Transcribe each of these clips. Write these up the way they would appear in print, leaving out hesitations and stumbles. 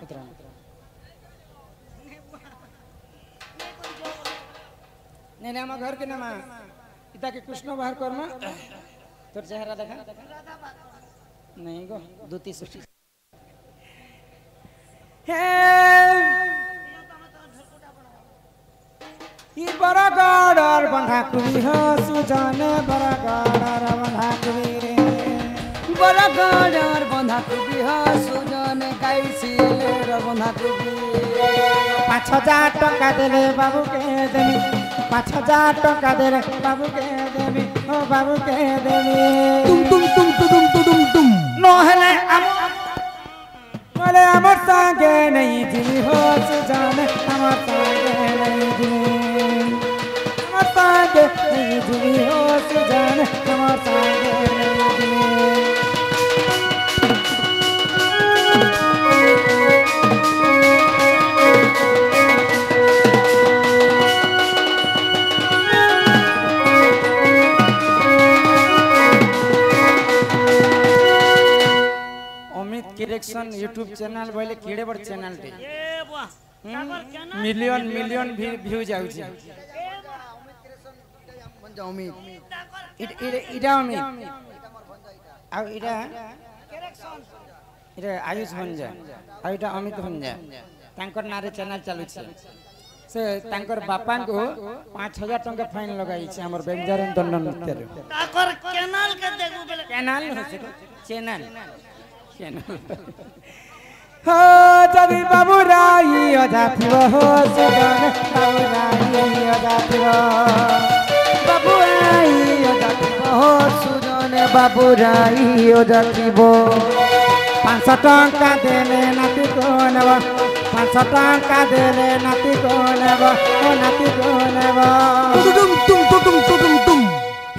उतरा नहीं नहीं हम घर के नाम इता के कृष्ण बाहर करना तोर चेहरा देखा नहीं गो दूती सुटी ये बड़ा गाड़र बंधा कुबी हो सुजाने बड़ा गाड़र बंधा कुबी रे बड़ा गाड़र बंधा कुबी हो सुजाने कैसी ले बंधा कुबी 5,000 टका देले बाबू के देमी 5,000 टका देले बाबू के देमी ओ बाबू के देमी तुम नो हेले बोले अमर संगे नहीं जी हो सुजाने अमर संगे नहीं जी अमर संगे नहीं जी हो सुजाने अमर संगे नहीं जी किरेक्शन यूट्यूब चैनल बोले कीड़े बड़ चैनल टे मिलियन मिलियन व्यू जाउ छी इडा अमित आ इडा इडा आयुष बन जा आ इडा अमित बन जा तांकर नारे चैनल चालू छी से तांकर बापा को 5,000 टका फाइन लगाई छी हमर बेंजारन दंडन नृत्य रे ताकर चैनल के देखू चैनल चैनल हो जबी बाबू राई अजाथिव हो सुजन बाबू राई अजाथिव बाबू राई अजाथिव हो सुजन बाबू राई अजाथिव 500 टका देले नाती को नेब 500 टका देले नाती को नेब ओ नाती को नेब तुम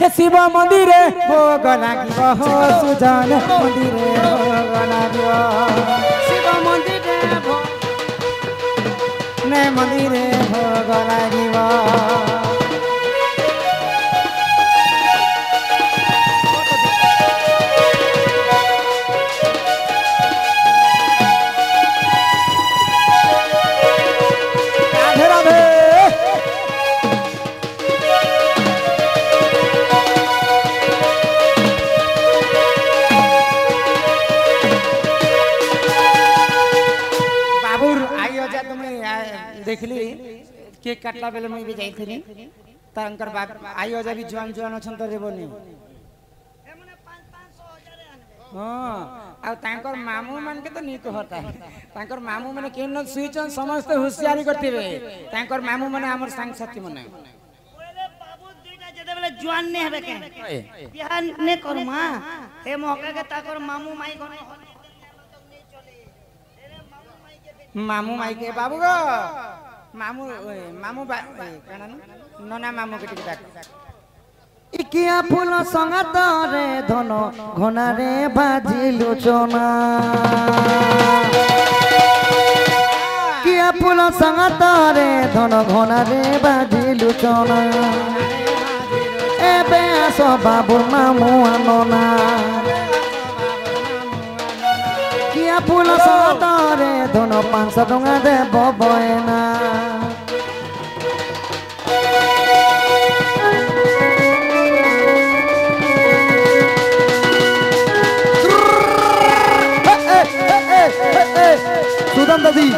हे शिव मंदिर भोग लागिब हो सुजन मंदिर भोग लागिब शिव मंदिर ने मंदिर भोग लागिब देखली केक काटला बेले मैं भी जाइथिनी तांकर बाप आई अजा भी जुआन जुआन अछन त रेबनी एमने 500 हां आ तांकर मामू मन के तो नी कहता है तांकर मामू माने केन सुइचन समस्त होशियारी करथिबे तांकर मामू माने हमर संग साथी माने ओले बाबू दुइटा जेते बेले जुआन ने हेबे के बियाह ने करमा हे मौका के ताकर मामू माई कोन मामू माई के बाबू गो मामू मामू काना नना मामू के टिक डाक इकिया फूल संगत रे धन घना रे बाजी लोचना किया फूल संगत रे धन घना रे बाजी लोचना एबे आसो बाबू मामू आनना फूल सतरे धन 500 टका देव बयना सुदन दादी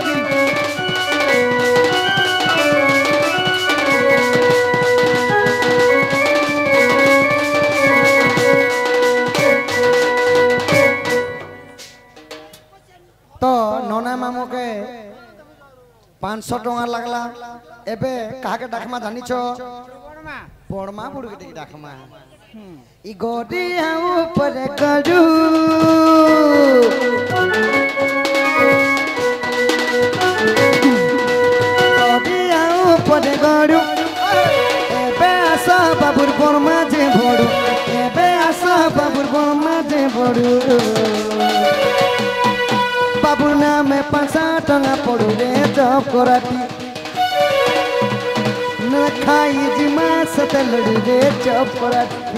तो नोना मामू के 500 टका लगला एबे कहा के डाकमा जानी छो बड़मा बुड़ के डाकमा ई गोडिया ऊपर करू गोडिया ऊपर करू एबे आसा बाबुर बड़मा जे भड़ू एबे आसा बाबुर बड़मा जे भड़ू बाबू नाम 500 टका पड़ू रे जब कराती न खाई जिमा सत लड़ू रे जब कराती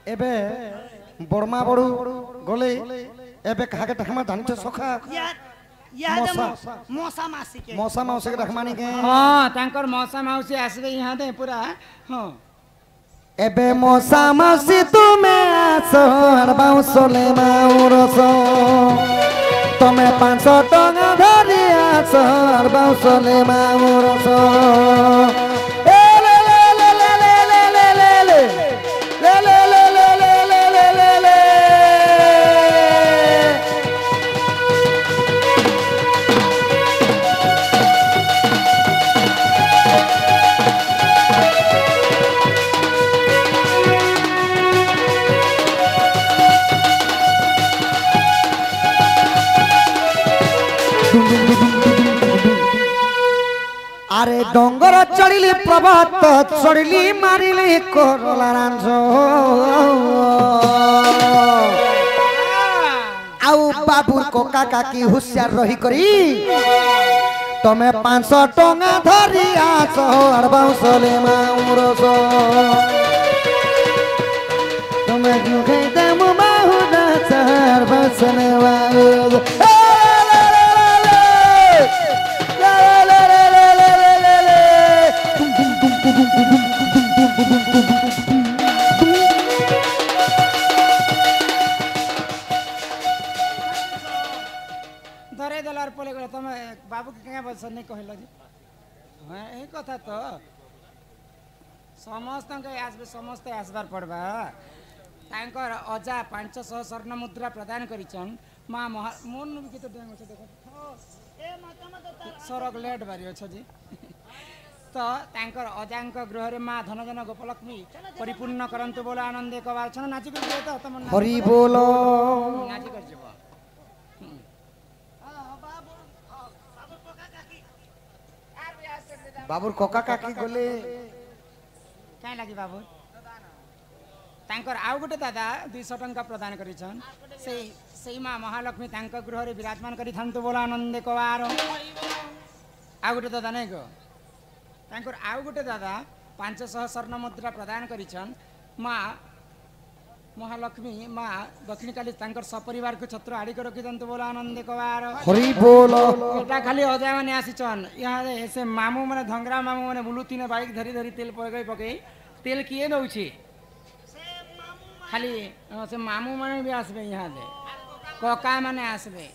एबे बड़मा बड़ू गले एबे काहे टखमा जानते सखा मौसा मासी के रखमानी के हां तांकर मौसा माउसी आसबे यहां दे पूरा हां एबे मौसा मासी तुमे आसो बाउसले माउरसो तमे 500 टका धरि आसो बाउसले माउरसो अरे डोंगर चढ़िली प्रभात चढ़िली मारिली करला रांझ आउ बाबू को काका की होशियार रही करी तमे 500 टका धरी आसो और बाउसले माउरसो तमे जुगे दम बाहु दासर बाउसले माउरसो धरे दलार पले गले तमे बाबू के केगा बस नहीं कहलो जी हां एही कथा तो समस्त के आसबे समस्त आसबार पड़बा तांकर अजा 500 स्वर्ण मुद्रा प्रदान करिचन मां मन भी तो डेंग छ देखो ए सरक लेट बारी छ जी तो तांकर अजांक गृह रे मां धनजन गोपलक्ष्मी परिपूर्ण करंतु बोला आनंदे कबार छन नाची कर तो तम हरि बोलो नाची कर जबो बाबूर कोका काकी गले काय लागी बाबू तांकर आउ गोटे दादा 200 टंका प्रदान करिछन सेई मां महालक्ष्मी तांकर गृह रे विराजमान करि थांतु बोला आनंदे कबार आउ गोटे दादा नै गो तांकर आउ गोटे दादा 500 स्वर्ण मुद्रा प्रदान करिछन मां महालक्ष्मी मां दक्षिणकाली तांकर सपरिवार को छत्र आड़ी को रखि दंत बोला आनंद कबार हरि बोलो एटा खाली अजा माने आसीचन यहाँ से मामू माने धंगरा मामू माने बुलुती ने बाइक धरी धरी तेल पकई तेल किए दउछि खाली से मामू माने भी आसबे यहाँ दे कोका माने आसबे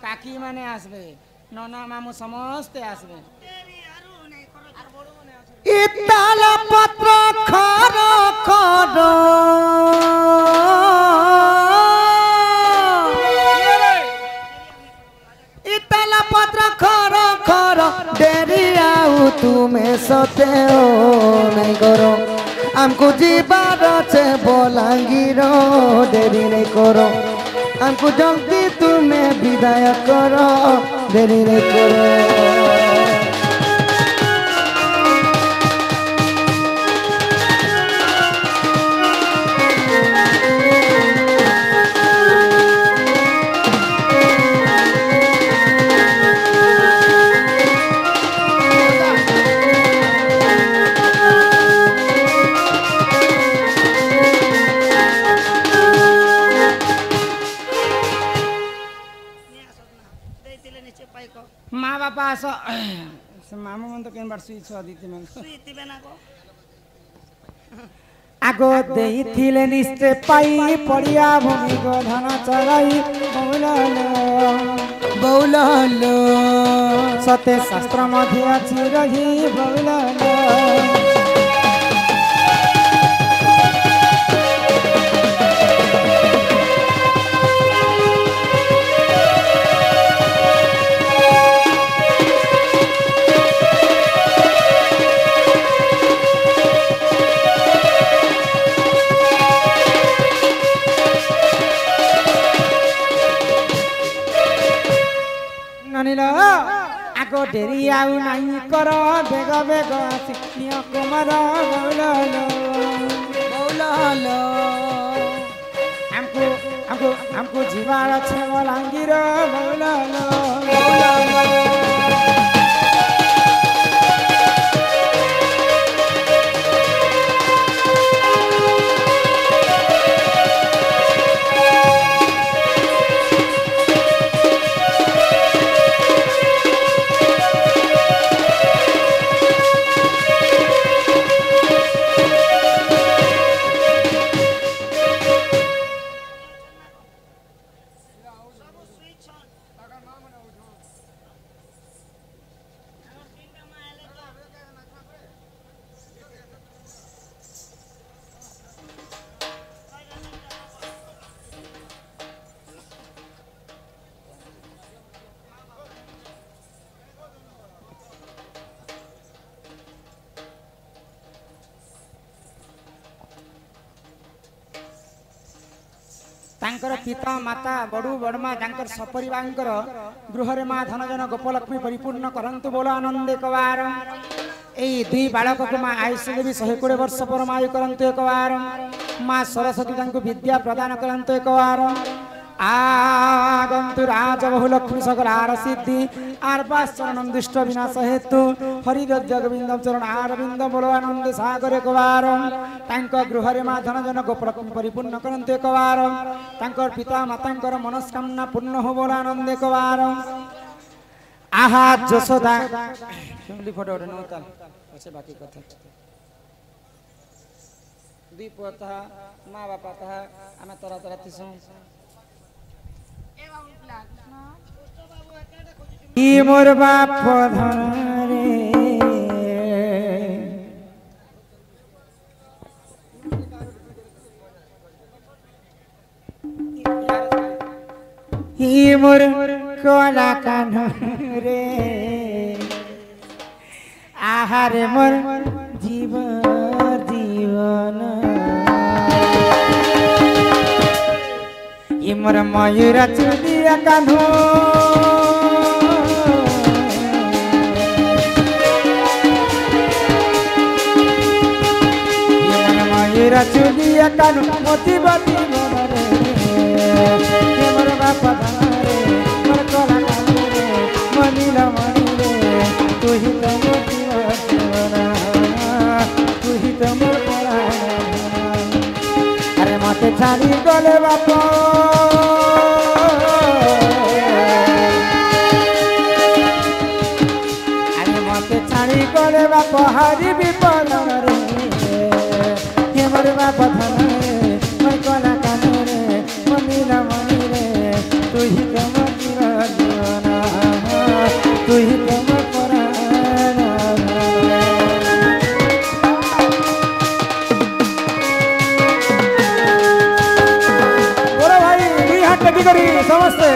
काकी माने आसबे नना मामू समस्त आसबे इताला पत्र खर खर इताला पत्र खर खर डेरी आउ तुम्हें सते हो नहीं करो हमको जीवार से बोलांगीर देरी नहीं करो हमको जल्दी तुम्हें विदाय करो देरी नहीं करो माँ बापा आस मामू मन तो केन बार सुई छ दीती मन सुईती बेना को आगो देइथिले निस्ते पाई पड़िया भूमि को धन चराई बौलालो सते शास्त्र मध्य अछि रही बौलालो आगो डेरी आउ नहीं कर बेग बेग शिक्षिय कुमार बौलालो बौलालो हमको जीवार छे बलांगीर बौलालो बौलालो तांकर पिता माता बड़ू बड़मा तांकर सपरिवार गृह माँ धनजन गोपलक्ष्मी परिपूर्ण करंतु बोलो आनंद एक बार यही दुई बालक को माँ आयुष देवी 120 वर्ष परमायु करंतु एक बार माँ सरस्वती तांको विद्या प्रदान करंतु एक बार आगंतु राज बहु लक्ष्मी सकल आर सिद्धि आरपास चरण दुष्ट विनाश हेतु हरिद्रविंद चरण आरविंद बोलो आनंद सागर एक बार गृह माँ धनजन गोपलक्ष्मी परिपूर्ण करंतु एक बार पिता माता मनस्कामना पूर्ण हो बोलो आनंद एक बार आहा जसोदा फैमिली फोटो उठे नौताल अच्छे बाकी कथा दुई पुआ था माँ बापा था आम तरह तरह थी मोर बाप धन रे मोर कोला कान रे आहार मोर जीवन मोर मयूर चुदिया कान्हू मयूर चुदिया कान्हू मोती बाती मोर बाप रे मोर कोला कान्हू रे मनीला मनी रे तू ही तो मोती तू ही तो मोर कोला अरे मते छाड़ी गले बाप पहाड़ी विपद रे मोर बाप धन रे मोर कोला कान रे मनीला मनी रे तू ही तो मोर जीवन तू ही तो मोर प्राण भाई दुई हाथ टेकी करी समस्ते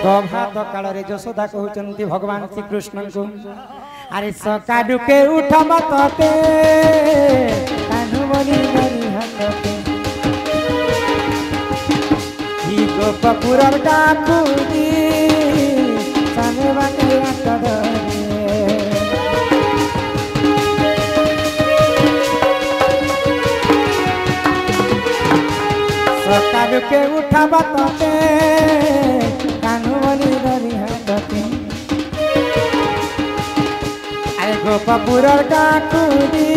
प्रभात काल रे यशोदा कहते भगवान श्री कृष्ण को अरे सकाडू के उठ मते कानुमनी गरी हते ही गोपपुरर डाकुदी साने बाटे आतदरे सकाडू के उठ मते अरे गोपपुरर डाकुदी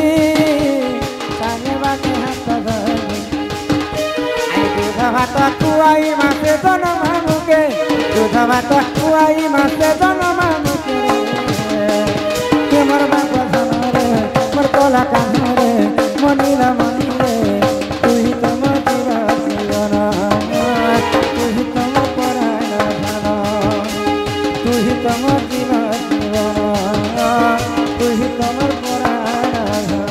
साने बाटे हाथ धरी अरे दूध भात खुआई मासे जन्म मुके दूध भात खुआई मासे जन्म मुके मोर बाप धन रे मोर कोला कान रे मनीला मनी रे तू ही तो मोर जीवन तू ही तो मोर प्राण धन तू ही तो मोर जीवन तू ही तो मोर प्राण धन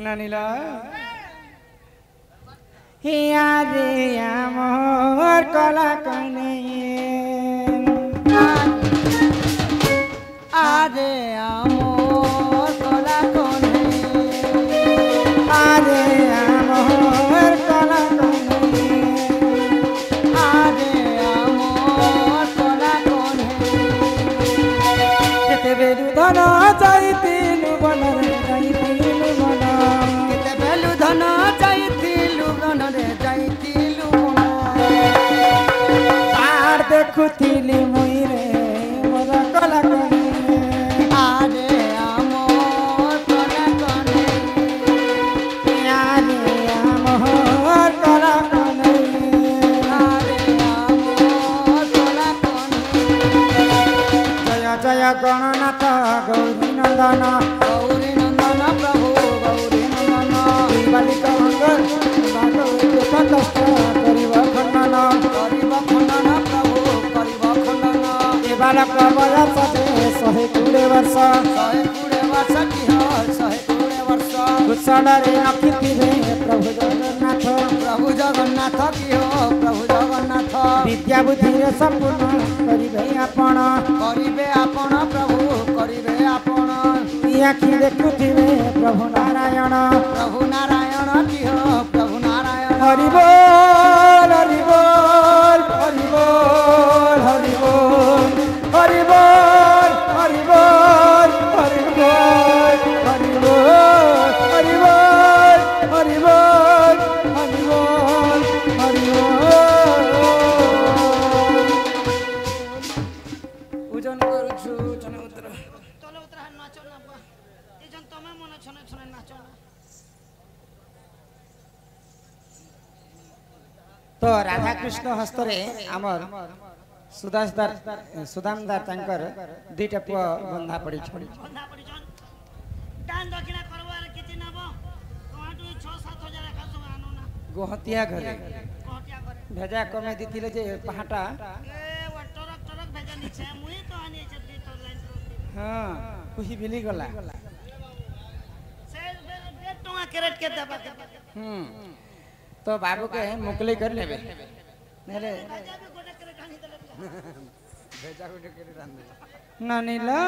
नानीला हिया रे मोर कोला कने आरे मोर कोला कने आरे मोर कोला कने आरे मोर कोला कने केते बेलु धन जाइतिलु बनरे जाइतिलु बन केते बेलु धन जाइतिलु बनरे जाइ ବାଲକ ବୟସ ଯେ 120 ବର୍ଷ 120 ବର୍ଷ କି ହଁ 120 ବର୍ଷ କୁଶଳରେ ରଖିଥିବେ ପ୍ରଭୁ ଜଗନ୍ନାଥ କି ହୋ ପ୍ରଭୁ ଜଗନ୍ନାଥ ବିଦ୍ୟା ବୁଦ୍ଧିରେ ସମ୍ପୂର୍ଣ୍ଣ କରିବେ ଆପଣ ପ୍ରଭୁ କରିବେ ଆପଣ ଆଖି ଦେଖୁଥିବେ ପ୍ରଭୁ ନାରାୟଣ କି ହୋ ପ୍ରଭୁ ନାରାୟଣ ହରି ବୋଲ ହରି ବୋଲ ହରି ବୋଲ ହରି ବୋଲ ହରି ବୋଲ ହରି ବୋଲ ହରି ବୋଲ ହରି ବୋଲ ହରି ବୋଲ ହରି ବୋଲ ହରି ବୋଲ ହରି ବୋଲ ওজন করছু চলে উত্তর নাচো না এই জন তুমি মনে ছনে ছনে নাচো না তো রাধাকৃষ্ণ হস্তরে আমার সুদামদার তাঙ্কর দুইটা পুয়া বন্ধা পড়িছ বন্ধা পড়ি জন দান দক্ষিণা করবার কিছু নব তোমাটু 6-7 হাজার একা সব আনো না গোহতিয়া ঘরে কটিয়া করে ভেজা কমে দিছিলে যে পাহাটা এ টরক ভেজা নিছে মুই তো আনিছে দুই তোর লাইন হ্যাঁ কুহি বিলি গলা সে টঙ্কা ক্যারেট কে দেবা তো বাবুকে মুকলি করে নেবে নেলে রাজা भी गोटे क्रेट आनी देले না নিলা